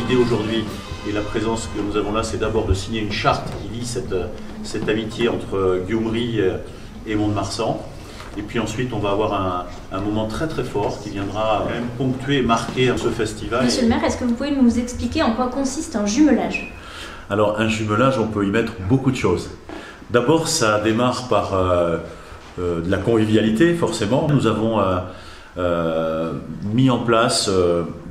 l'idée aujourd'hui et la présence que nous avons là, c'est d'abord de signer une charte qui lie cette amitié entre Guillaumerie et Mont-de-Marsan. Et puis ensuite, on va avoir un moment très très fort qui viendra même ponctuer et marquer ce festival. Monsieur le maire, est-ce que vous pouvez nous expliquer en quoi consiste un jumelage? Alors, un jumelage, on peut y mettre beaucoup de choses. D'abord, ça démarre par de la convivialité, forcément. Nous avons mis en place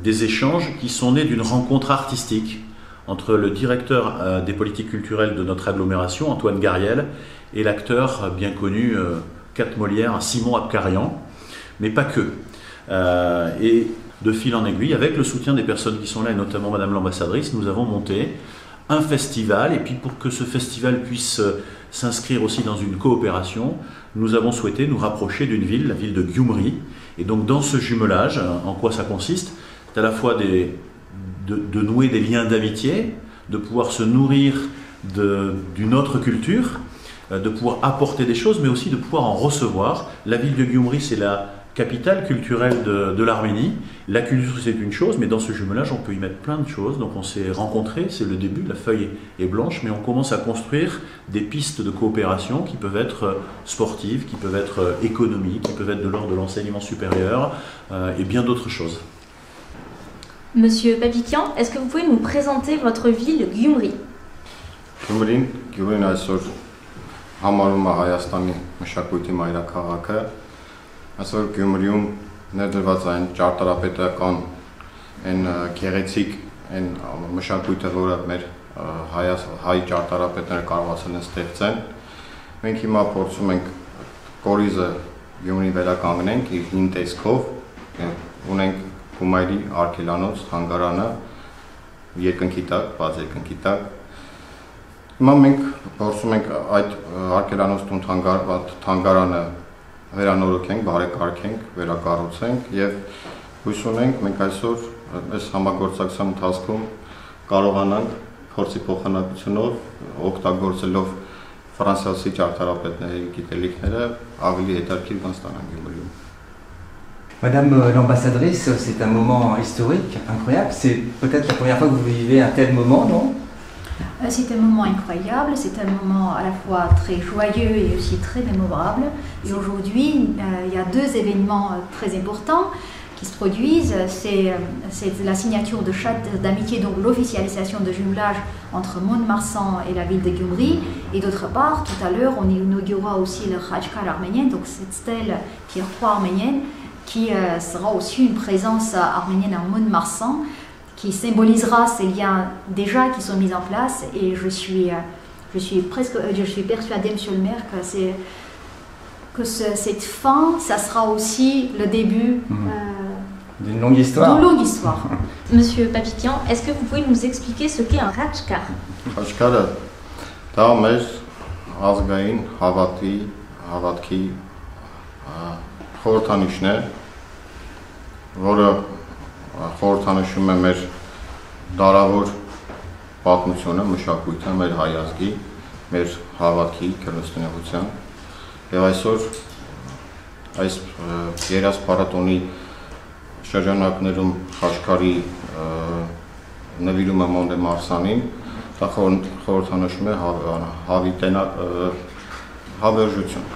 des échanges qui sont nés d'une rencontre artistique entre le directeur des politiques culturelles de notre agglomération, Antoine Gariel, et l'acteur bien connu, Cat Molière, Simon Abkarian, mais pas que. Et de fil en aiguille, avec le soutien des personnes qui sont là, et notamment Madame l'ambassadrice, nous avons monté un festival, et puis pour que ce festival puisse s'inscrire aussi dans une coopération, nous avons souhaité nous rapprocher d'une ville, la ville de Guillaumerie. Et donc dans ce jumelage, en quoi ça consiste? C'est à la fois de nouer des liens d'amitié, de pouvoir se nourrir d'une autre culture, de pouvoir apporter des choses, mais aussi de pouvoir en recevoir. La ville de Guillaumerie, c'est la capitale culturelle de l'Arménie. La culture, c'est une chose, mais dans ce jumelage, on peut y mettre plein de choses. Donc on s'est rencontrés, c'est le début, la feuille est blanche, mais on commence à construire des pistes de coopération qui peuvent être sportives, qui peuvent être économiques, qui peuvent être de l'ordre de l'enseignement supérieur et bien d'autres choses. Monsieur Papikian, est-ce que vous pouvez nous présenter votre ville, Guillaumerie? Գյումրին այսօր համարում է Հայաստանի մշակույթի մայրաքաղաքը։ Այսօր Գյումրիում ներդրված այն ճարտարապետական այն գեղեցիկ այն մշակույթը, որը մեր հայ ճարտարապետները կարողացել են ստեղծել։ Մենք հիմա փորձում ենք կորիզը Գյումրի վերականգնենք իր հին տեսքով, ունենք Գումայրի արգելանոց թանգարանը երկնքի տակ, բաց երկնքի տակ։ Հիմա մենք փորձում ենք այդ արգելանոց թանգարանը վերանորոգենք, բարեկարգենք, վերակառուցենք եւ հույս ունենք մենք այսօր այս համագործակցության ընթացքում կարողանանք փորձի փոխանակությունով օգտագործելով ֆրանսիացի ճարտարապետների գիտելիքները ավելի հետաքրքիր բան ստանանք Գյումրիում։ Madame l'ambassadrice, c'est un moment historique, incroyable. C'est peut-être la première fois que vous vivez un tel moment, non? C'est un moment incroyable, c'est un moment à la fois très joyeux et aussi très mémorable. Et aujourd'hui, il y a deux événements très importants qui se produisent. C'est la signature de charte d'amitié, donc l'officialisation de jumelage entre Mont-de-Marsan et la ville de Gyumri. Et d'autre part, tout à l'heure, on inaugurera aussi le Khachkar arménien, donc cette stèle pierre-croix arménienne, qui sera aussi une présence arménienne à Mont-de-Marsan, qui symbolisera ces liens déjà qui sont mis en place. Et je suis persuadée, monsieur le maire, cette fin, ça sera aussi le début d'une longue histoire. Monsieur Papikian, est-ce que vous pouvez nous expliquer ce qu'est un Khachkar? Khachkarը դա մեր ազգային հավատքի խորհրդանիշն է, որը խորհրդանշում է մեր դարավոր պատմությունը, մշակույթը, մեր հայ ազգի, մեր հավատքի, քրիստոնեության։ Եվ այսօր այս երազ փառատոնի շրջանակներում Խաչքարի նվիրումը Մոնդեմարսանին, դա խորհրդանշում է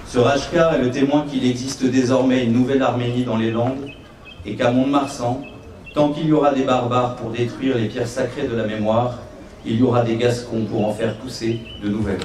Ce Khachkar est le témoin qu'il existe désormais une nouvelle Arménie dans les Landes et qu'à Mont-de-Marsan, tant qu'il y aura des barbares pour détruire les pierres sacrées de la mémoire, il y aura des Gascons pour en faire pousser de nouvelles.